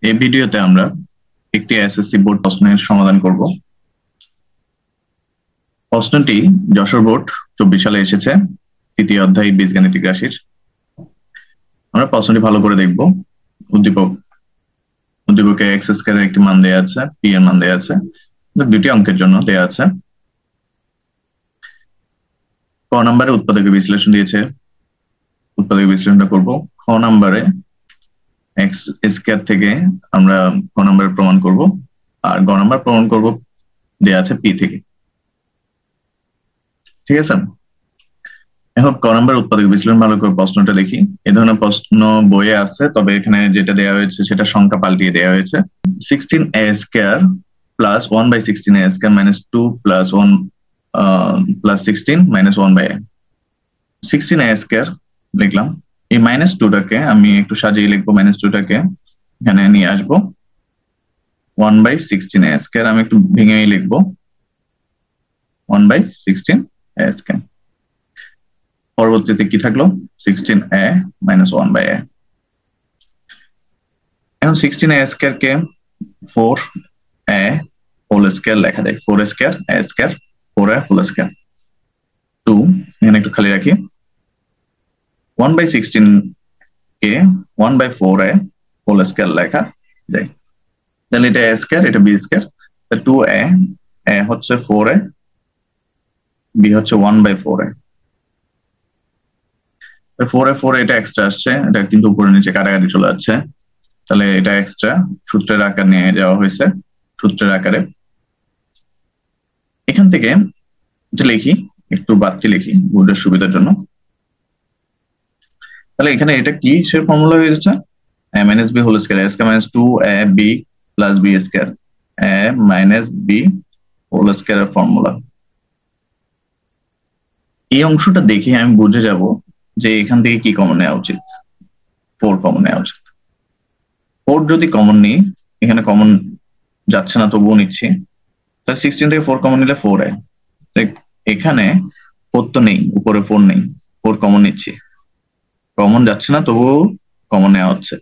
এই ভিডিওতে আমরা একটি এসএসসি বোর্ড প্রশ্নের সমাধান করব। প্রশ্নটি যশোর বোর্ড 24 সালে এসেছে, তৃতীয় অধ্যায় বীজগাণিতিক রাশির। আমরা প্রশ্নটি ভালো করে দেখব। উদ্দীপকে এক্স স্কয়ারের একটি মান দেওয়া আছে, পি এর মান দেওয়া আছে, দুটি অঙ্কের জন্য দেওয়া আছে। ক নম্বরে উৎপাদকের বিশ্লেষণ দিয়েছে, উৎপাদকের বিশ্লেষণটা করব। খ নম্বরে এক্স স্কয়ার থেকে আমরা ক নম্বরে প্রমাণ করব, আর গ নম্বর প্রমাণ করব দেওয়া আছে পি থেকে। ঠিক আছে, এখন ক নম্বর উৎপাদক বিশ্লেষণ ভালো করে প্রশ্নটা দেখি। এই ধরনের প্রশ্ন বইয়ে আছে, তবে এখানে যেটা দেওয়া হয়েছে সেটা সংখ্যা পাল্টিয়ে দেওয়া হয়েছে। 16a square plus 1/16a square minus 2 plus 1 plus 16 minus 1/a। 16a square লিখলাম, এই মাইনাস 2টাকে আমি একটু সাজিয়ে লিখবো, মাইনাস 2টাকে এখানে নিয়ে আসবো। 1/16a স্কয়ার আমি একটু ভেঙে লিখবো, 1/16a স্কয়ার। পরবর্তীতে কি থাকলো, 16a মাইনাস 1/a। এখন 16a স্কয়ার কে 4a হোল স্কয়ার লেখা যায়, 4 square a square 4a whole square 2, এখানে একটু খালি রাখি। 1/16 কে 1/4a হোল স্কয়ার লেখা যায়, তাহলে এটা a স্কয়ার, এটা b স্কয়ার। 2a, a হচ্ছে 4a, b হচ্ছে 1/4a। 4a এটা এক্সট্রা আসছে, এটা কিন্তু উপরে নিচে কাটাকাটি চলে যাচ্ছে, তাহলে এটা এক্সট্রা সূত্রের আকার নিয়ে যাওয়া হয়েছে, সূত্রের আকারে। এখান থেকে এটা লিখি, একটু বাড়তি লিখি বোর্ডের সুবিধার জন্য। তাহলে এখানে এটা কি সে ফর্মুলা হয়ে যাচ্ছে, a minus b whole square, a square minus 2ab plus b square, a minus b whole স্কয়ারের ফর্মুলা। এই অংশটা দেখে আমি বুঝে যাব যে এখান থেকে কি কমন নেওয়া উচিত, 4 কমন নেওয়া উচিত। 4 যদি কমন নিই, এখানে কমন যাচ্ছে না তবুও নিচ্ছি, তাহলে 16 থেকে 4 কমন নিলে 4a। এখানে 4 তো নেই, উপরে 4 নেই, 4 কমন নিচ্ছি, কমন যাচ্ছে না তবুও কমন নেওয়া হচ্ছে,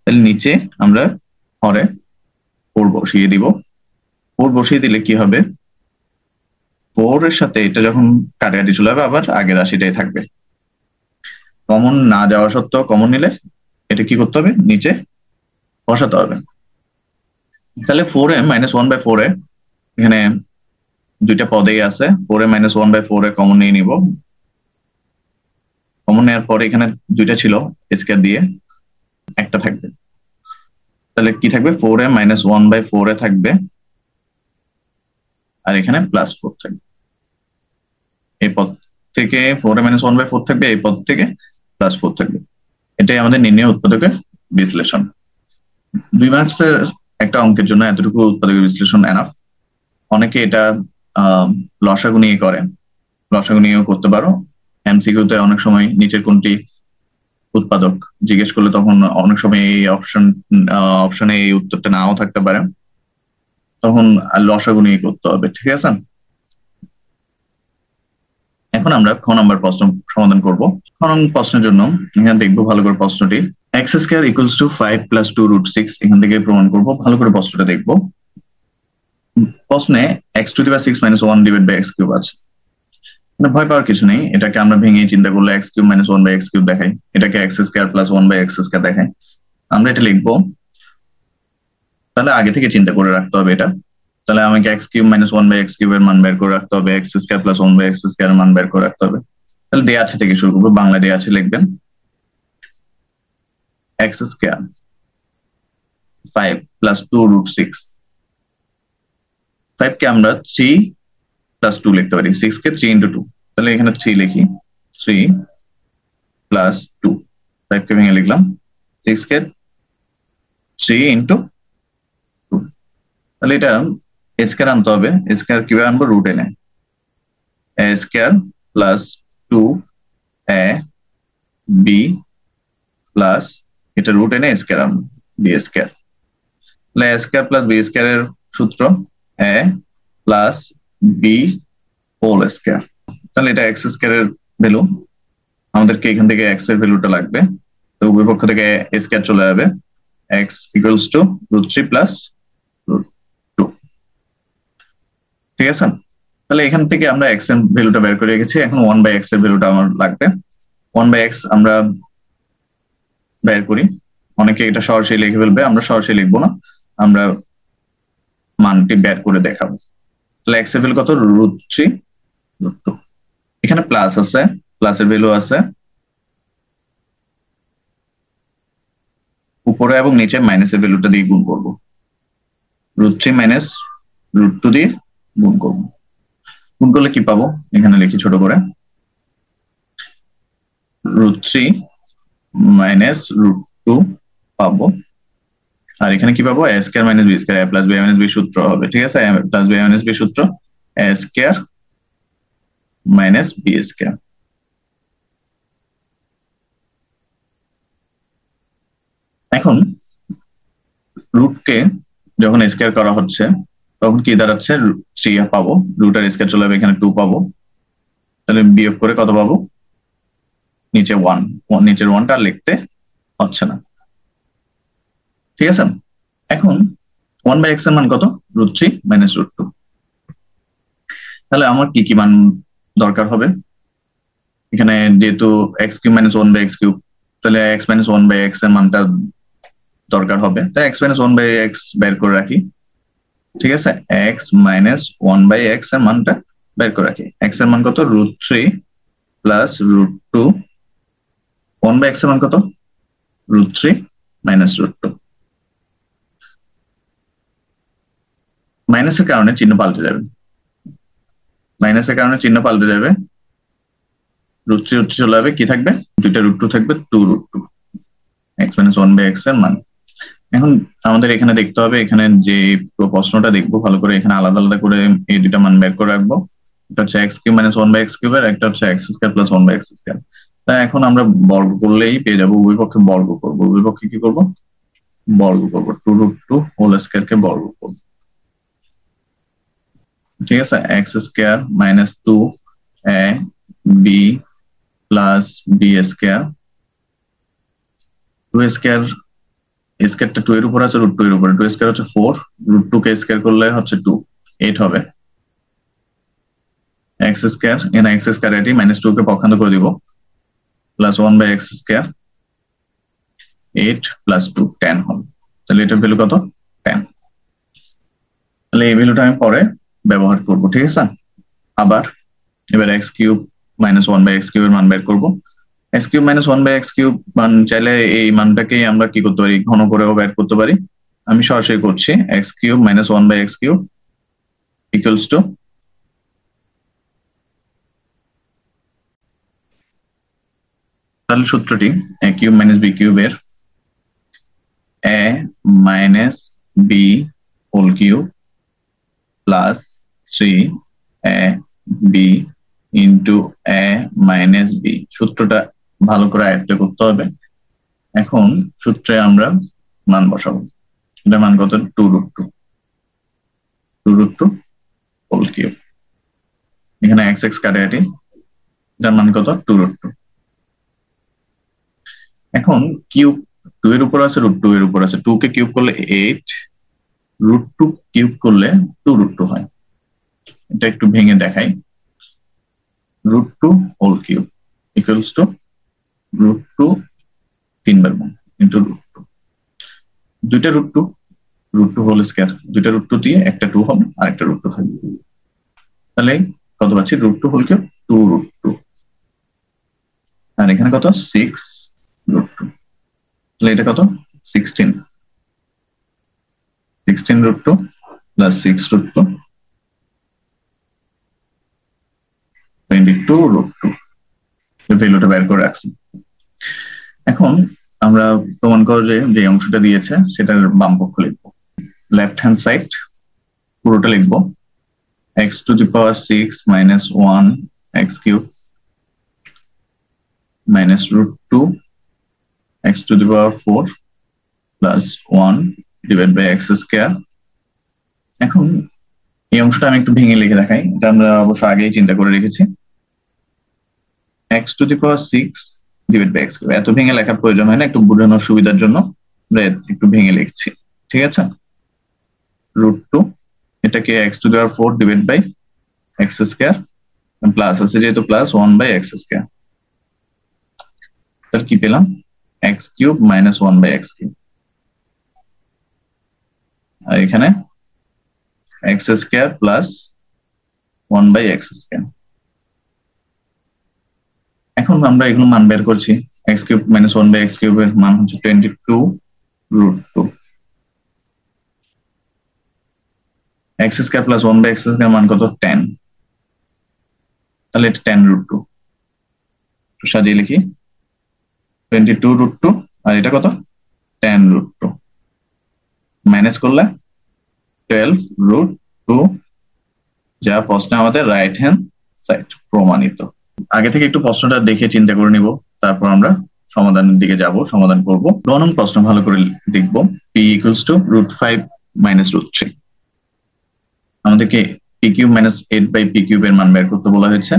তাহলে নিচে আমরা হরে 4 বসিয়ে দিব। 4 বসিয়ে দিলে কি হবে, 4 এর সাথে এটা যখন কাটাকাটি চলে যাবে আবার আগের রাশিটাই থাকবে। কমন না যাওয়া সত্ত্বেও কমন নিলে এটা কি করতে হবে, নিচে বসাতে হবে। তাহলে 4a মাইনাস 1/4a, এখানে দুইটা পদেই আছে, 4a মাইনাস 1/4a কমন নিয়ে নিব। কমন নেওয়ার পরে এখানে দুইটা ছিল স্কয়ার দিয়ে, একটা থাকবে, তাহলে কি থাকবে, 4a মাইনাস 1/4a থাকবে, আর এখানে প্লাস 4 থাকবে। এই পদ থেকে 4a মাইনাস 1/4 থাকবে, এই পদ থেকে প্লাস 4 থাকবে। এটাই আমাদের নির্ণয় উৎপাদকের বিশ্লেষণ। 2 মার্কসের একটা অঙ্কের জন্য এতটুকু উৎপাদকের বিশ্লেষণ এনাফ। অনেকে এটা লসাগু নিয়ে করে, লসাগু নিয়েও করতে পারো। এমসিকিউতে অনেক সময় নিচের কোনটি উৎপাদক জিজ্ঞেস করলে তখন অনেক সময় এই অপশনে এই উত্তরটা নাও থাকতে পারে, তখন লসাগু নিয়ে করতে হবে। ঠিক আছে, এখন আমরা খ নম্বর প্রশ্ন সমাধান করব। খ নম্বর প্রশ্নের জন্য এখানে দেখবো ভালো করে প্রশ্নটি। X square equals to 5 plus 2 root 6, এখান থেকে প্রমাণ করব। ভালো করে প্রশ্নটা দেখবো। প্রশ্নে x to the power 6 minus 1 divide by x cube আছে, ভয় পাওয়ার কিছু নেই। এটাকে আমরা ভেঙে চিন্তা করলে x cube minus 1 by x cube দেখাই, এটাকে x square plus 1 by x square দেখাই। আমরা এটা লিখবো, তাহলে আগে থেকে চিন্তা করে রাখতে হবে এটা। তাহলে আমাকে x cube minus 1 by x কিউবের মান বের করে রাখতে হবে, x square plus 1 by x square মান বের করে রাখতে হবে। তাহলে দেয়া আছে থেকে শুরু করবো, বাংলা দেয়া আছে লিখবেন এক্স স্কয়ার 5 প্লাস 2 রুট 6। 5 কে আমরা 3 প্লাস 2 লিখতে পারি, 6 কে 3 ইন্টু 2, তাহলে এখানে 3 লিখি, 3 প্লাস 2। 5 কে ভেঙে লিখলাম, 6 কে 3 ইন্টু 2, তাহলে এটা স্কয়ার আনতে হবে। স্কয়ার কিভাবে আনবো, রুট এনে a square plus 2a b plus এটা রুট এনে স্কয়ার আনবো b স্কয়ার। তাহলে a স্কয়ার প্লাস b স্কয়ারের সূত্র a plus b whole square. তাহলে এটা এক্স স্কয়ারের ভ্যালু, আমাদেরকে এখান থেকে এক্স এর ভ্যালুটা লাগবে, তো উভয় পক্ষ থেকে a স্কয়ার চলে যাবে, x ইকুয়ালস টু √3 প্লাস √2। ঠিক আছে, তাহলে এখান থেকে আমরা x এর ভ্যালুটা বের করে রেখেছি। এখন 1/x এর ভ্যালুটা আমার লাগবে। 1/x আমরা বের করি। অনেকে এটা সরাসরি লিখে ফেলবে, আমরা সরাসরি লিখবো না, আমরা মানটি বের করে দেখাবো। তাহলে x এর ভ্যালু কত? √3 √2। এখানে প্লাস আছে, প্লাসের ভ্যালু আছে উপরে এবং নিচে, মাইনাসের ভ্যালুটা দিয়ে গুণ করব। √3 মাইনাস √2 দিয়ে গুণ করব। গুণ করলে কি পাবো? এখানে লিখি ছোট করে, √3 মাইনাস √2 পাবো। আর এখানে কি পাবো? a square minus b square, a plus b minus b সূত্র হবে। ঠিক আছে, a plus b minus b সূত্র, a square minus b square. এখন রুটকে যখন স্কয়ার করা হচ্ছে তখন কি দাঁড়াচ্ছে? 3 পাবো, রুটের স্কয়ার চলে যাবে, এখানে 2 পাবো। তাহলে বিয়োগ করে কত পাবো? নিচে 1, নিচের 1টা লিখতে হচ্ছে না। ঠিক আছে, এখন 1/x এর মান কত? √3 মাইনাস √2। তাহলে আমার কি কি মান দরকার হবে? এখানে যেহেতু x³ মাইনাস 1/x কিউব, তাহলে x মাইনাস 1/x এর মানটা দরকার হবে। তাই x মাইনাস 1/x বের করে রাখি। ঠিক আছে, x মাইনাস 1/x এর মানটা বের করে রাখি। x এর মান কত? √3 প্লাস √2। 1/x এর মান কত? √3 মাইনাস √2। মাইনাসের কারণে চিহ্ন পাল্টে যাবে, মাইনাসের কারণে চিহ্ন পাল্টে যাবে। √3 চলে যাবে, কি থাকবে? দুইটা √2 থাকবে, 2√2। x মাইনাস 1/x এর মান। এখন আমাদের এখানে দেখতে হবে, এখানে যে প্রশ্নটা দেখবো ভালো করে, এখানে আলাদা আলাদা করে এই দুইটা মান বের করে রাখবো। এটা হচ্ছে x³ মাইনাস 1/x কিউব, আর একটা হচ্ছে x square plus 1/x square. তাই এখন আমরা বর্গ করলেই পেয়ে যাবো, উভয় পক্ষে বর্গ করবো। উভয় পক্ষে কি করবো? বর্গ করবো, 2√2 হোল স্কয়ার কে বর্গ করবো। ঠিক আছে, x square minus 2ab plus b square, 2 square, স্কয়ারটা 2 এর উপর আছে, √2 এর উপরে, 2 স্কয়ার হচ্ছে 4, √2 কে স্কয়ার করলে হচ্ছে 2, 8 হবে। x স্কয়ার, এখানে x স্কয়ার এটি -2 কে পক্ষান্তর করে দিব, প্লাস 1/x স্কয়ার, 8 প্লাস 2 10 হবে। তাহলে এটার ভ্যালু কত? 10। তাহলে এই ভ্যালুটা আমি পরে ব্যবহার করব। ঠিক আছে, আবার এবার x³ মাইনাস 1/x কিউব এর মান বের করব। x³ মাইনাস 1/x কিউব মান চাইলে এই মানটাকেই আমরা কি করতে পারি? ঘন করেও বের করতে পারি। আমি সরাসরি করছি, x³ minus 1/x cube equals two, তাহলে সূত্রটি a কিউব মাইনাস b কিউবের a minus b whole cube plus 3ab into a minus b। সূত্রটা ভালো করে আয়ত্ত করতে হবে। এখন সূত্রে আমরা মান বসাবো। এটা মান কত? 2√2 হোল কিউব। এখানে x কাটে কাটি, এটার মান কত? 2√2। এখন কিউব 2 এর উপর আছে, √2 এর উপর আছে, 2 কে কিউব করলে 8, √2 কিউব করলে 2√2 হয়। এটা একটু ভেঙে দেখাই, √2 whole cube equals to √2 3/1 into √2, দুইটা √2 হোল স্কয়ার, দুইটা √2 দিয়ে একটা 2 হবে আর একটা √2 থাকবে। তাহলে কত পাচ্ছি? √2 হোল কিউব 2√2, আর এখানে কত? 6√2। তাহলে এটা কত? 16√2 প্লাস 6√2 22√2। ভ্যালুটা বের করে রাখছি। এখন আমরা প্রমাণ করব যে অংশটা দিয়েছে সেটার বাম পক্ষ লিখবো, লেফট হ্যান্ড সাইড পুরোটা লিখবো, x⁻6 minus 1 x³ minus √2 x⁴ plus 1 divide by x square. এখন এই অংশটা আমি একটু ভেঙে লিখে দেখাই, এটা আমরা অবশ্য আগেই চিন্তা করে রেখেছি। x⁻6 divide by x cube, এত ভেঙে লেখার প্রয়োজন হয় না, একটু বোঝানোর সুবিধার জন্য একটু ভেঙে লিখছি, ঠিক আছে। √2 এটাকে x⁴ divide by x square, plus আছে যেহেতু প্লাস 1/x²। তার কি পেলাম, x³ - 1/x³। আর এখানে x² প্লাস 1/x²। এখন আমরা এগুলো মান বের করছি। x³ - 1/x³ এর মান হচ্ছে 22√2। x² প্লাস 1/x² মান কত, 10। তাহলে এটা 10√2। সাজিয়ে লিখি 22√2, আর এটা কত, 10√2। মাইনাস করলে 12√2, যা প্রশ্নে আমাদের রাইট হ্যান্ড সাইড প্রমাণিত। আগে থেকে একটু প্রশ্নটা দেখে চিন্তা করে নিব, তারপর আমরা সমাধানের দিকে যাব, সমাধান করব। 2 নং প্রশ্ন ভালো করে দেখব। p = √5 - √3। আমাদেরকে p³ - 8/p³ এর মান বের করতে বলা হয়েছে।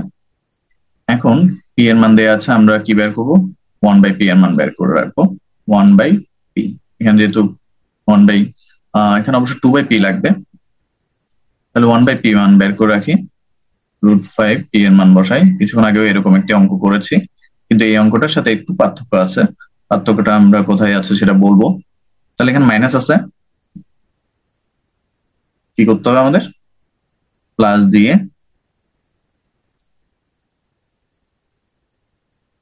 এখন p এর মান দেওয়া আছে, আমরা কি বের করব, 1/p এর মান বের করে রাখবো। 1/p, এখানে যেহেতু 1/, এখানে অবশ্য 2/p লাগবে, তাহলে 1/p মান বের করে রাখি। √5 p এর মান বসাই। কিছুক্ষণ আগেও এরকম একটি অঙ্ক করেছি, কিন্তু এই অঙ্কটার সাথে একটু পার্থক্য আছে। পার্থক্যটা আমরা কোথায় আছে সেটা বলবো। তাহলে এখানে মাইনাস আছে, কি করতে হবে আমাদের, প্লাস দিয়ে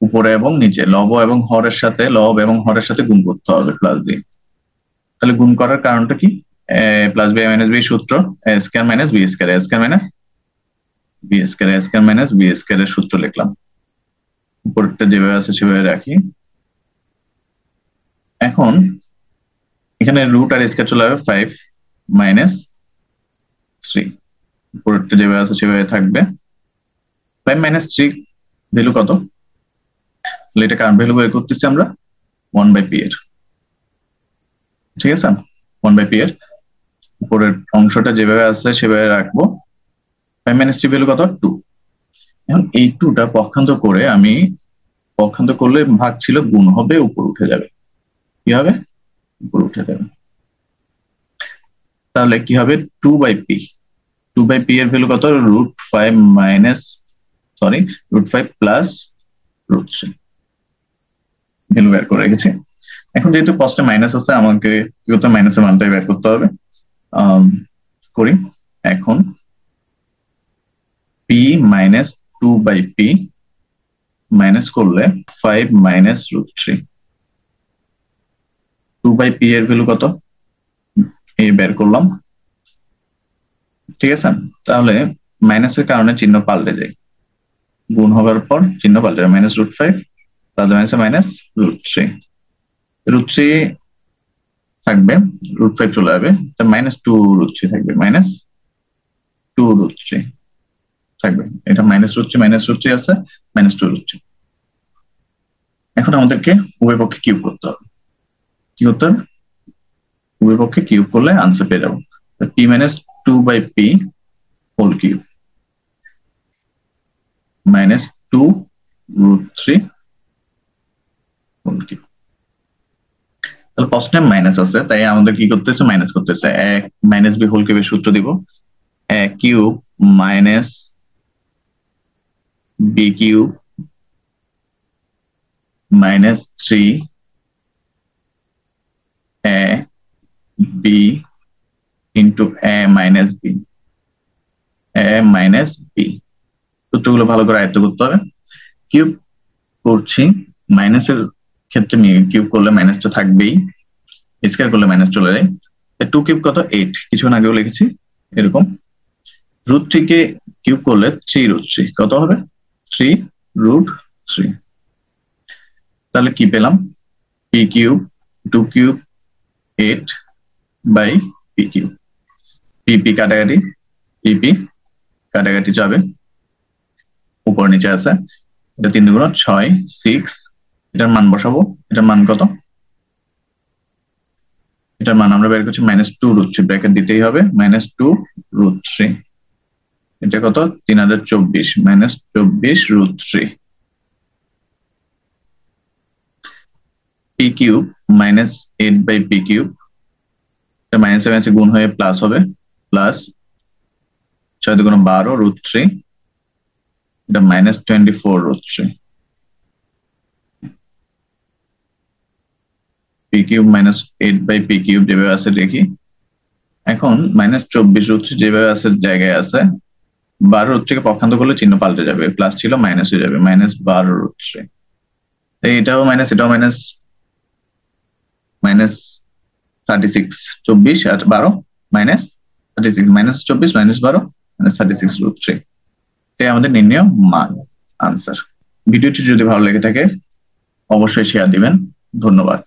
উপরে এবং নিচে লব এবং হরের সাথে গুণ করতে হবে প্লাস দিয়ে। তাহলে গুণ করার কারণটা কি, প্লাস বি মাইনাস বি সূত্র, a² - b², a² - b² এর সূত্র লিখলাম। উপরটা যেভাবে আছে সেভাবে রাখি। এখন এখানে রুট আর স্কয়ার চলে যাবে, 5 - 3। উপরটা যেভাবে আছে সেভাবে থাকবে। 5 - 3 ভ্যালু কত, তাহলে এটা কার ভ্যালু বের করতেছি আমরা, 1/p এর, ঠিক আছে। 1/p এর উপরের অংশটা যেভাবে আছে সেভাবে রাখবো। 5 - 3 ভ্যালু কত, 2। এখন এই 2টা পক্ষান্তর করলে ভাগ ছিল, গুণ হবে, উপর উঠে যাবে। কি হবে, উপর উঠে যাবে। তাহলে কি হবে, 2/p। 2/p এর ভ্যালু কত, √5 প্লাস √3 ভ্যালু বের করে রেখেছি। এখন যেহেতু প্রশ্নে মাইনাস আছে, আমাকে কি করতে, মাইনাসের মানটাই বের করতে হবে। করি। এখন p - 2/p মাইনাস করলে 5 - √3। 2/p এর ভ্যালু কত, এই বের করলাম, ঠিক আছে। তাহলে মাইনাসের কারণে চিহ্ন পাল্টে যায়, গুণ হবার পর চিহ্ন পাল্টে যায়, -√5 প্লাস -√3। √3 থাকবে, √5 চলে যাবে, -2√3 থাকবে, -2√3 থাকবে। এটা -√3 আছে, -2√3। এখন আমাদেরকে উভয় পক্ষে কিউব করতে হবে। কি করতে হবে, উভয় পক্ষে কিউব করলে আনসার পেয়ে যাবো। p - 2/p whole cube -2√3 whole cube. তাহলে প্রশ্নে মাইনাস আছে, তাই আমাদের কি করতেছে, মাইনাস করতেছে। -b হোল কিউবের সূত্র দিব, a³ - b³ -3ab into a - b, সূত্রগুলো ভালো করে আয়ত্ত করতে হবে। কিউব করছি, মাইনাসের ক্ষেত্রে কিউব করলে মাইনাসটা থাকবেই, স্কয়ার করলে মাইনাস চলে যায়। 2 কিউব কত, 8, কিছুক্ষণ আগেও লিখেছি এরকম। √3 কে কিউব করলে 3√3 কত হবে, 3√3। তাহলে কি পেলাম, p³ 2 কিউব 8/p³। pp কাটাকাটি যাবে, উপর নিচে আছে, এটা 3 × 6 6। এটার মান বসাবো, এটার মান কত, এটার মান আমরা বের করছি -2√3, ব্র্যাকেট দিতেই হবে, -2√3। এটা কত, 3024 -24√3। p³ মাইনাস 8/p³ মাইনাসে মাইনাসে গুণ হয়ে প্লাস হবে, প্লাস 6×12 √3, এটা -24 √3, p³ -8/p³ যেভাবে আছে দেখি। এখন -24 √3 যেভাবে আছে জায়গায় আছে, 12 √3 পক্ষান্তর করলে চিহ্ন পাল্টে যাবে, প্লাস ছিল মাইনাস হয়ে যাবে, -12 √3। এটাও মাইনাস, এটাও মাইনাস, -36, 24 আর 12 -36, -24 -12 -36 √3। এটাই আমাদের নির্ণয় মান, আনসার। ভিডিওটি যদি ভালো লেগে থাকে অবশ্যই শেয়ার দিবেন। ধন্যবাদ।